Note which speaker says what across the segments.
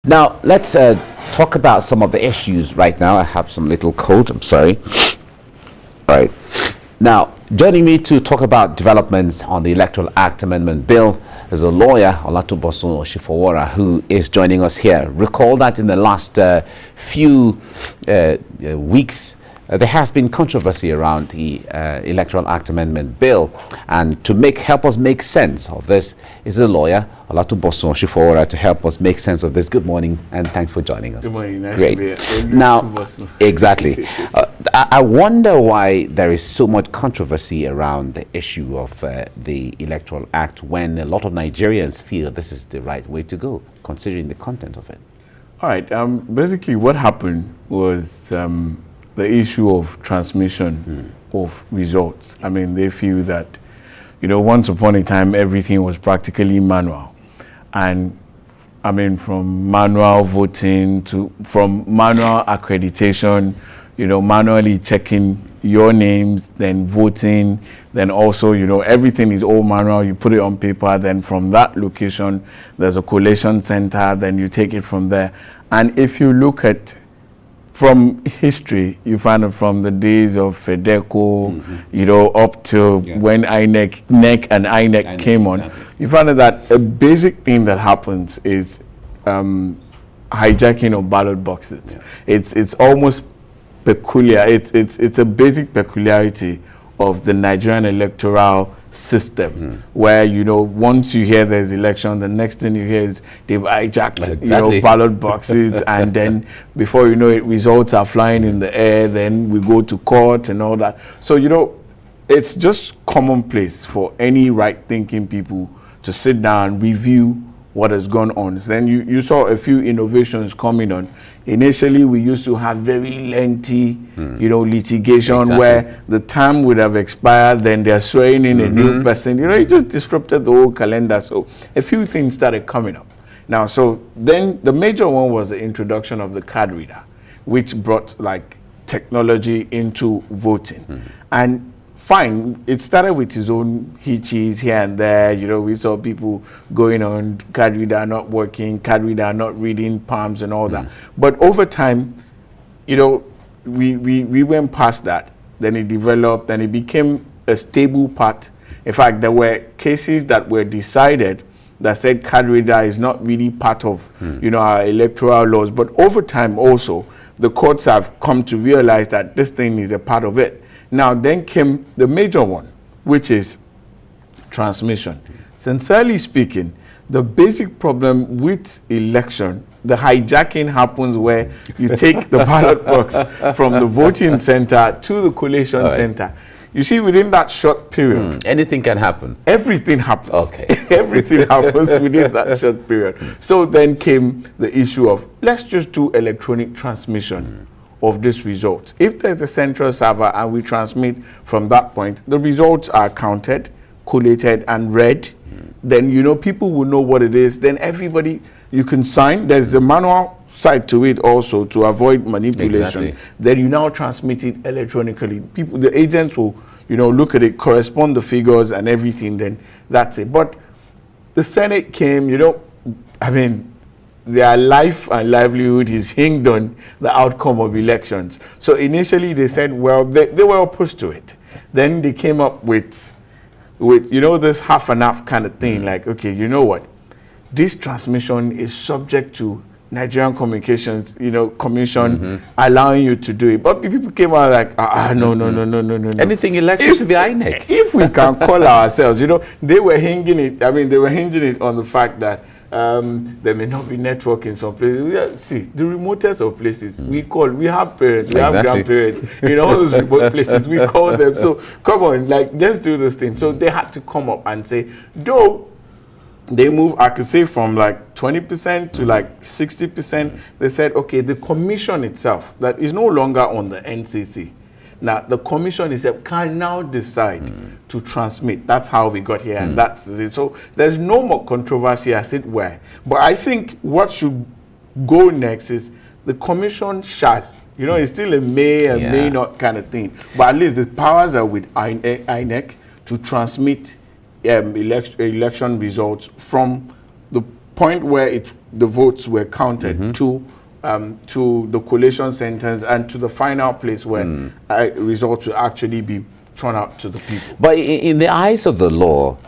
Speaker 1: Now, let's talk about some of the issues right now. I have some little code, I'm sorry. All right. Now, joining me to talk about developments on the Electoral Act Amendment Bill is a lawyer, Olatubosun Oshifowora, who is joining us here. Recall that in the last few weeks, there has been controversy around the Electoral Act Amendment Bill, and to help us make sense of this is a lawyer, Olatubosun Oshifowora, to help us make sense of this. Good morning, and thanks for joining us.
Speaker 2: Good morning. Nice
Speaker 1: Great.
Speaker 2: To be here.
Speaker 1: Now, exactly. I wonder why there is so much controversy around the issue of the Electoral Act when a lot of Nigerians feel this is the right way to go, considering the content of it.
Speaker 2: All right. Basically, what happened was the issue of transmission of results. I mean, they feel that, once upon a time, everything was practically manual. And I mean, from manual voting from manual accreditation, manually checking your names, then voting, then also, everything is all manual. You put it on paper, then from that location, there's a collation center, then you take it from there. And if you look at from history, you find it from the days of FEDECO, up to when NEC and INEC came on. You find that a basic thing that happens is hijacking of ballot boxes. Yeah. It's almost peculiar. It's a basic peculiarity of the Nigerian electoral system, where once you hear there's election, the next thing you hear is they've hijacked ballot boxes, and then before you know it, results are flying in the air. Then we go to court and all that. So it's just commonplace for any right-thinking people to sit down, review what has gone on. So then you saw a few innovations coming on. Initially, we used to have very lengthy, litigation where the term would have expired, then they're swearing in a new person. It just disrupted the whole calendar. So a few things started coming up. Now, so then the major one was the introduction of the card reader, which brought technology into voting. And fine, it started with its own hitches here and there. We saw people going on, card reader not working, card reader not reading palms and all that. But over time, we went past that. Then it developed and it became a stable part. In fact, there were cases that were decided that said card reader is not really part of, our electoral laws. But over time also, the courts have come to realize that this thing is a part of it. Now, then came the major one, which is transmission. Sincerely speaking, the basic problem with election, the hijacking happens where you take the ballot box from the voting center to the collation center. You see, within that short period,
Speaker 1: anything can happen.
Speaker 2: Everything happens.
Speaker 1: Okay.
Speaker 2: Everything happens within that short period. So then came the issue of, let's just do electronic transmission of this result. If there's a central server and we transmit from that point, the results are counted, collated, and read. Then people will know what it is. Then everybody, you can sign. There's the manual side to it also to avoid manipulation.
Speaker 1: Exactly.
Speaker 2: Then you now transmit it electronically. The agents will look at it, correspond the figures and everything. Then that's it. But the Senate came. Their life and livelihood is hinged on the outcome of elections. So initially they said, well, they were opposed to it. Then they came up with this half and half kind of thing, like, okay, you know what? This transmission is subject to Nigerian Communications, Commission allowing you to do it. But people came out like, no.
Speaker 1: Anything election should be INEC.
Speaker 2: If we can call ourselves, they were hinging it. They were hinging it on the fact that there may not be network in some places. See, the remotest of places, we have parents, we have grandparents, all those remote places, we call them. So come on, let's do this thing. So they had to come up and say, though they move, I could say from 20% to 60%, they said, okay, the commission itself, that is no longer on the NCC. Now, the commission itself can now decide to transmit. That's how we got here, and that's it. So there's no more controversy, as it were. But I think what should go next is the commission shall. It's still a may and may not kind of thing. But at least the powers are with INEC to transmit election results from the point where the votes were counted to the collation centers and to the final place where results will actually be thrown out to the people.
Speaker 1: But in the eyes of the law,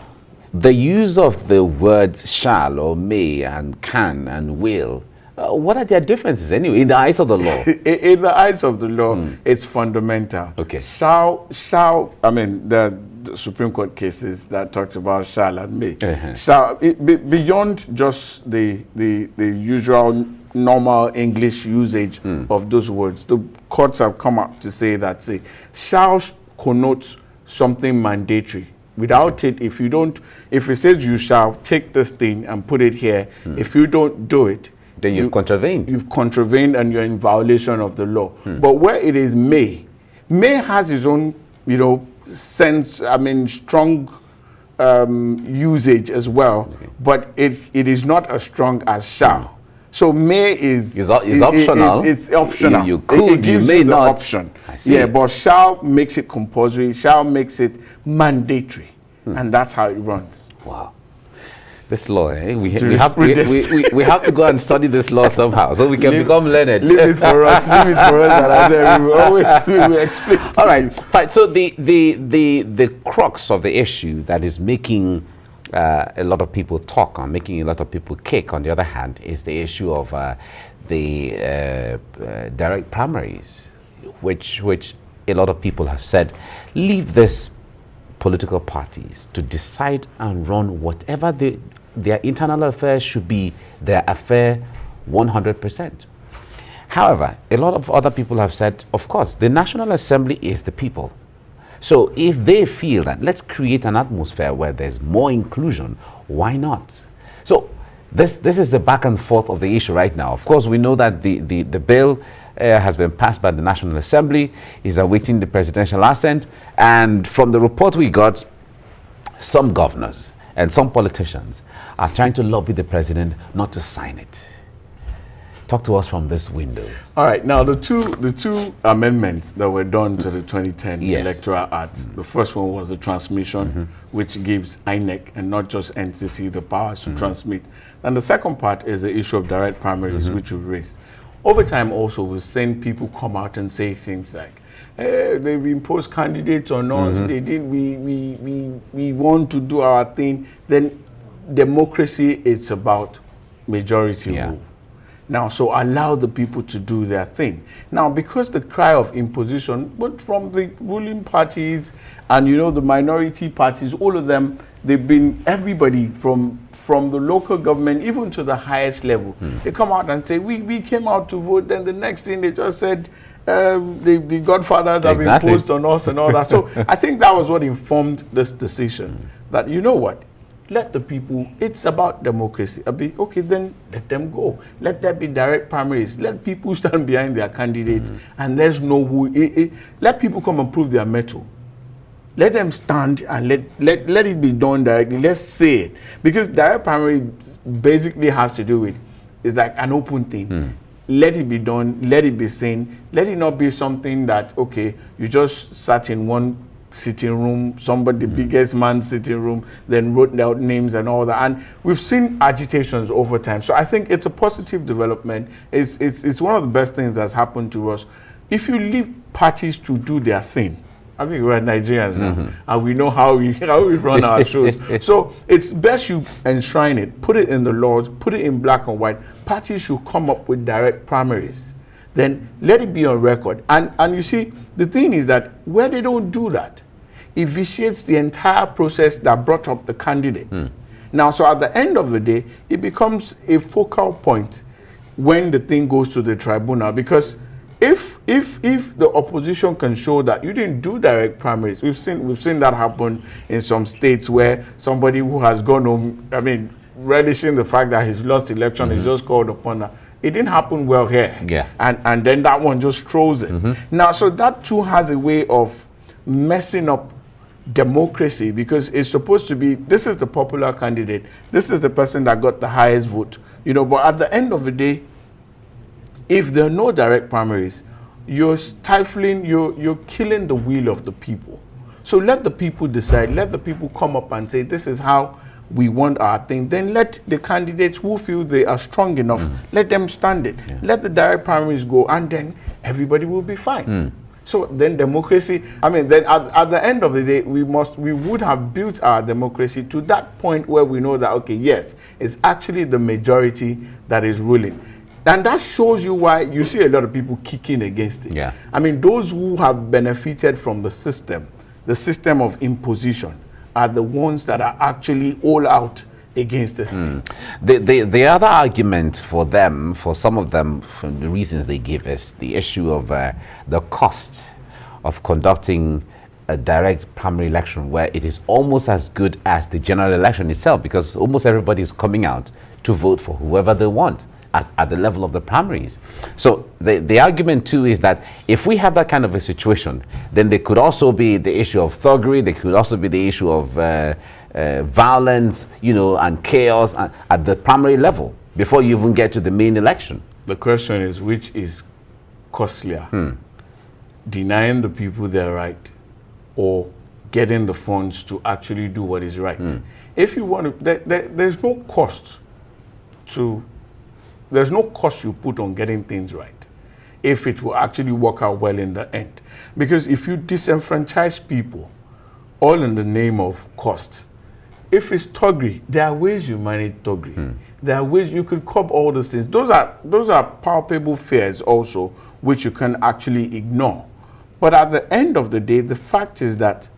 Speaker 1: the use of the words shall or may and can and will, what are their differences anyway in the eyes of the law?
Speaker 2: In the eyes of the law, it's fundamental.
Speaker 1: Okay.
Speaker 2: Shall, I mean, the Supreme Court cases that talks about shall and may. Shall, beyond just the usual normal English usage of those words, the courts have come up to say that, shall connotes something mandatory. Without it, if it says you shall take this thing and put it here, if you don't do it,
Speaker 1: then you've contravened.
Speaker 2: You've contravened and you're in violation of the law. But where it is may has its own, sense, I mean, strong usage as well. Okay. But it is not as strong as shall. So may is
Speaker 1: optional.
Speaker 2: It's optional.
Speaker 1: You could, you may not.
Speaker 2: Option. Yeah, but shall makes it compulsory. Shall makes it mandatory, and that's how it runs.
Speaker 1: Wow, this law, eh? We have to go and study this law somehow, so we can become learned.
Speaker 2: Leave it for us. Leave it for us, and then we will explain.
Speaker 1: All right, fine. So the crux of the issue that is making a lot of people talk and making a lot of people kick, on the other hand, is the issue of the direct primaries, which a lot of people have said, leave this political parties to decide and run whatever their internal affairs should be their affair 100%. However, a lot of other people have said, of course, the National Assembly is the people. So if they feel that let's create an atmosphere where there's more inclusion, why not? So this is the back and forth of the issue right now. Of course, we know that the bill has been passed by the National Assembly, is awaiting the presidential assent, and from the report we got, some governors and some politicians are trying to lobby the president not to sign it. Talk to us from this window.
Speaker 2: All right. Now, the two amendments that were done to the 2010 Electoral Act, the first one was the transmission, which gives INEC and not just NCC the powers to transmit. And the second part is the issue of direct primaries, which we raised. Over time, also, we've seen people come out and say things like, hey, they've imposed candidates on us. They didn't. We want to do our thing. Then democracy, it's about majority rule. Now, so allow the people to do their thing. Now, because the cry of imposition, both from the ruling parties and, the minority parties, all of them, they've been, everybody from the local government, even to the highest level, they come out and say, we came out to vote, then the next thing they just said, the godfathers have imposed on us and all that. So I think that was what informed this decision, that, you know what, let the people, it's about democracy. Okay, then let them go. Let there be direct primaries. Let people stand behind their candidates and let's know who, let people come and prove their mettle. Let them stand and let it be done directly. Let's say it. Because direct primary basically has to do with, it's like an open thing. Let it be done, let it be seen. Let it not be something that, okay, you just sat in one sitting room, the biggest man's sitting room, then wrote down names and all that. And we've seen agitations over time. So I think it's a positive development. It's one of the best things that's happened to us. If you leave parties to do their thing, I mean, we're Nigerians now, and we know how we run our shows. So it's best you enshrine it, put it in the laws, put it in black and white. Parties should come up with direct primaries. Then let it be on record. And you see, the thing is that where they don't do that, it vitiates the entire process that brought up the candidate. Now, so at the end of the day, it becomes a focal point when the thing goes to the tribunal. Because if the opposition can show that you didn't do direct primaries, we've seen that happen in some states where somebody who has gone home, I mean, relishing the fact that he's lost election is just called upon that. It didn't happen well here. And then that one just throws it. Now, so that too has a way of messing up democracy, because it's supposed to be, this is the popular candidate, this is the person that got the highest vote, but at the end of the day, if there are no direct primaries, you're stifling, you're killing the will of the people. So let the people decide, let the people come up and say, this is how we want our thing, then let the candidates who feel they are strong enough, let them stand it. Let the direct primaries go, and then everybody will be fine. So then democracy, I mean, then at the end of the day, we would have built our democracy to that point where we know that, okay, yes, it's actually the majority that is ruling. And that shows you why you see a lot of people kicking against it.
Speaker 1: Yeah.
Speaker 2: I mean, those who have benefited from the system of imposition, are the ones that are actually all out against this thing.
Speaker 1: The other argument for them, for some of them, from the reasons they give, is the issue of the cost of conducting a direct primary election, where it is almost as good as the general election itself, because almost everybody is coming out to vote for whoever they want at the level of the primaries. So the argument too is that if we have that kind of a situation, then there could also be the issue of thuggery, there could also be the issue of violence, you know, and chaos at the primary level before you even get to the main election.
Speaker 2: The question is, which is costlier? Denying the people their right, or getting the funds to actually do what is right? If you want to, there's no cost to, there's no cost you put on getting things right if it will actually work out well in the end. Because if you disenfranchise people, all in the name of cost, if it's thuggery, there are ways you manage thuggery. There are ways you could curb all those things. Those are palpable fears also, which you can actually ignore. But at the end of the day, the fact is that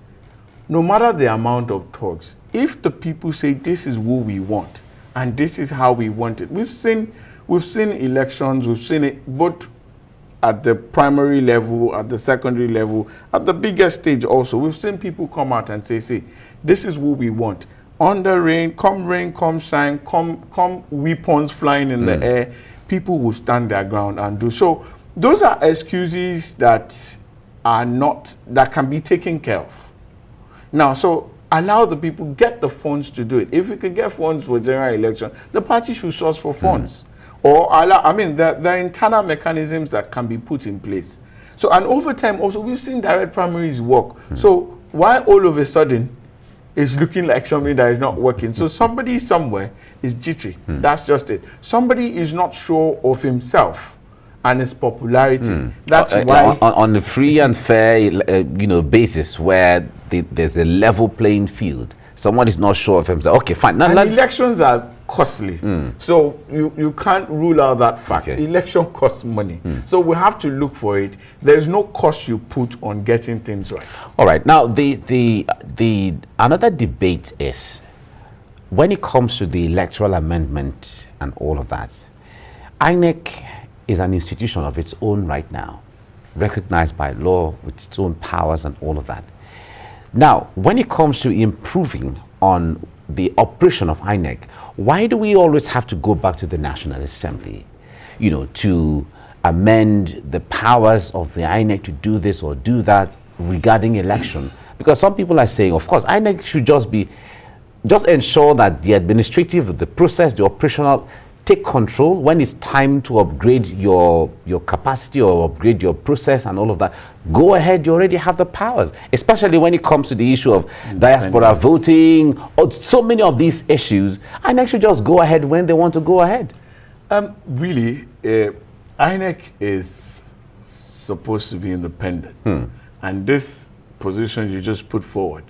Speaker 2: no matter the amount of thugs, if the people say this is who we want and this is how we want it, we've seen elections, we've seen it both at the primary level, at the secondary level, at the biggest stage also. We've seen people come out and say, see, this is what we want. Under rain, come shine, come weapons flying in the air, people will stand their ground and do. So those are excuses that can be taken care of. Now, so allow the people, get the funds to do it. If we could get funds for general election, the party should source for funds. Or allow, I mean, there are internal mechanisms that can be put in place. So, and over time also, we've seen direct primaries work. So why all of a sudden it's looking like something that is not working? So somebody somewhere is jittery. That's just it. Somebody is not sure of himself and his popularity. That's why
Speaker 1: on the free and fair, basis where there's a level playing field, someone is not sure of himself. Okay, fine. Now,
Speaker 2: elections are costly, so you can't rule out that fact.
Speaker 1: Okay.
Speaker 2: Election costs money, so we have to look for it. There's no cost you put on getting things right.
Speaker 1: All right. Now, the another debate is when it comes to the electoral amendment and all of that. INEC is an institution of its own right now, recognized by law with its own powers and all of that. Now, when it comes to improving on the operation of INEC, why do we always have to go back to the National Assembly, to amend the powers of the INEC to do this or do that regarding election? Because some people are saying, of course, INEC should just ensure that the administrative, the process, the operational, take control. When it's time to upgrade your capacity or upgrade your process and all of that, go ahead, you already have the powers, especially when it comes to the issue of diaspora voting, or so many of these issues. And actually just go ahead when they want to go ahead.
Speaker 2: Really, INEC is supposed to be independent. And this position you just put forward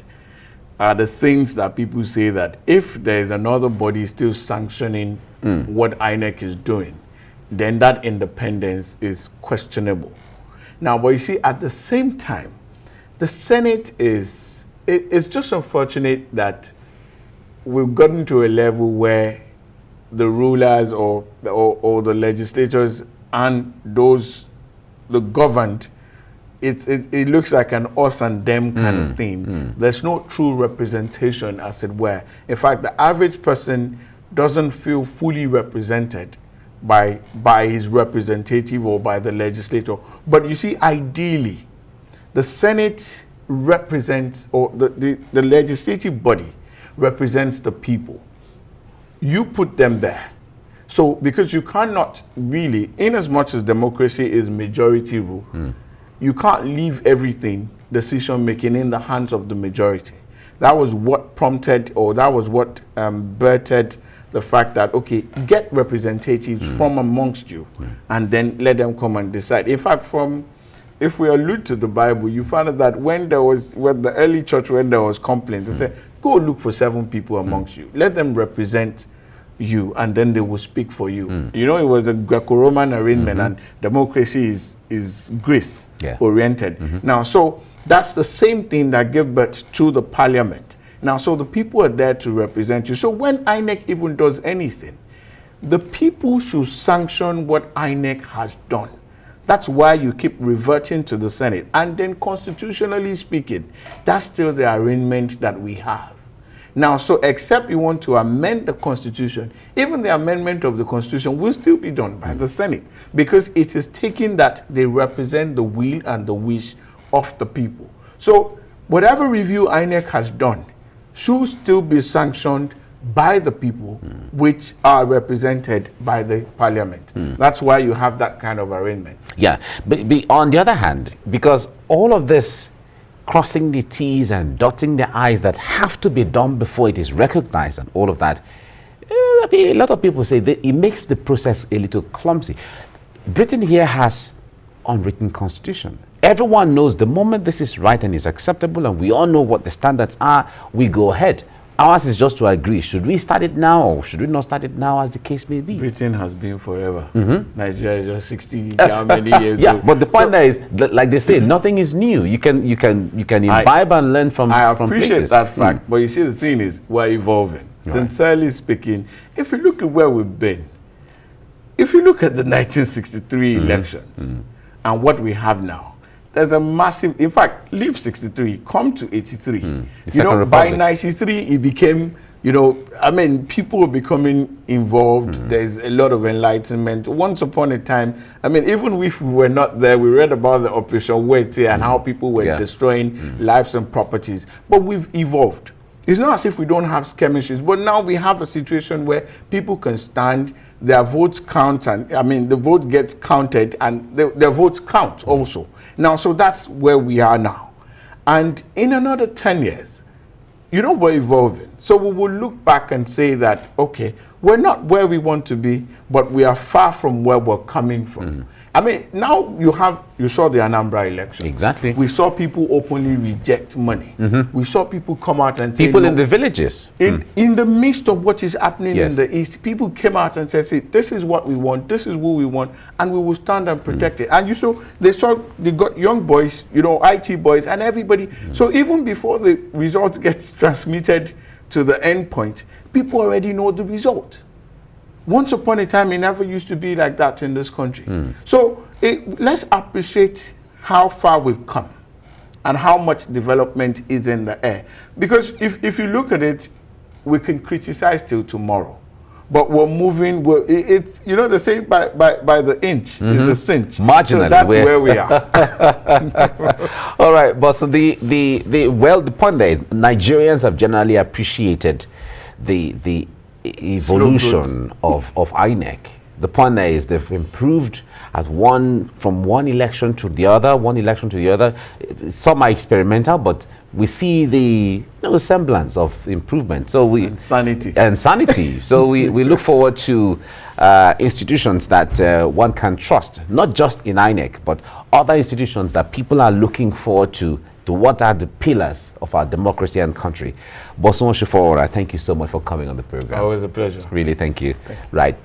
Speaker 2: are the things that people say that if there is another body still sanctioning what INEC is doing, then that independence is questionable. Now, but you see, at the same time, the Senate it's just unfortunate that we've gotten to a level where the rulers or the legislators and the governed, it looks like an us and them kind of thing. There's no true representation, as it were. In fact, the average person doesn't feel fully represented by his representative or by the legislator. But you see, ideally, the Senate represents, or the legislative body represents the people. You put them there. So, because you cannot really, in as much as democracy is majority rule, you can't leave everything, decision making, in the hands of the majority. that was what prompted, or that was what birthed the fact that, okay, get representatives from amongst you, and then let them come and decide. In fact, if we allude to the Bible, you find out that when the early church, when there was complaint, they said, go look for 7 people amongst you. Let them represent you, and then they will speak for you. You know, it was a Greco-Roman arrangement, and democracy is Greece-oriented. Now, so that's the same thing that gave birth to the parliament. Now, so the people are there to represent you. So when INEC even does anything, the people should sanction what INEC has done. That's why you keep reverting to the Senate. And then constitutionally speaking, that's still the arrangement that we have. Now, so except you want to amend the Constitution, even the amendment of the Constitution will still be done by the Senate, because it is taking that they represent the will and the wish of the people. So whatever review INEC has done should still be sanctioned by the people, which are represented by the parliament. That's why you have that kind of arrangement.
Speaker 1: Yeah, but on the other hand, because all of this crossing the T's and dotting the I's that have to be done before it is recognized and all of that, a lot of people say that it makes the process a little clumsy. Britain here has unwritten constitution. Everyone knows the moment this is right and is acceptable, and we all know what the standards are, we go ahead. Ours is just to agree. Should we start it now, or should we not start it now, as the case may be?
Speaker 2: Britain has been forever. Nigeria is just 60 how many years
Speaker 1: yeah,
Speaker 2: old.
Speaker 1: but the point there is, that, like they say, nothing is new. You can imbibe and learn from
Speaker 2: I
Speaker 1: from
Speaker 2: appreciate
Speaker 1: places.
Speaker 2: that fact, but you see, the thing is, we're evolving.
Speaker 1: Right.
Speaker 2: Sincerely speaking, if you look at where we've been, if you look at the 1963 elections and what we have now, there's a massive, in fact, leave 63, come to 83. You know, by 93, it became, you know, I mean, people were becoming involved. There's a lot of enlightenment. Once upon a time, I mean, even if we were not there, we read about the Operation Wete and how people were destroying lives and properties. But we've evolved. It's not as if we don't have skirmishes, but now we have a situation where people can stand, their votes count, and I mean, the vote gets counted, and their votes count also. Now, so that's where we are now. And in another 10 years, you know, we're evolving. So we will look back and say that, okay, we're not where we want to be, but we are far from where we're coming from. I mean, now you saw the Anambra election.
Speaker 1: Exactly.
Speaker 2: We saw people openly reject money. We saw people come out and say,
Speaker 1: people in the villages.
Speaker 2: In the midst of what is happening in the East, people came out and said, this is what we want, this is who we want, and we will stand and protect it. And they got young boys, you know, IT boys, and everybody. So even before the results get transmitted to the end point, people already know the result. Once upon a time, it never used to be like that in this country. So let's appreciate how far we've come and how much development is in the air. Because if you look at it, we can criticize till tomorrow. But we're moving, it's, you know, they say by the inch is a cinch.
Speaker 1: Marginally.
Speaker 2: So that's where we are.
Speaker 1: All right, but so the point there is, Nigerians have generally appreciated the evolution of INEC. The point there is they've improved from one election to the other, Some are experimental, but we see the semblance of improvement. So sanity. So we look forward to institutions that one can trust, not just in INEC, but other institutions that people are looking forward to what are the pillars of our democracy and country. Bosun Shifora, thank you so much for coming on the program.
Speaker 2: Always a pleasure.
Speaker 1: Really, thank you. Right.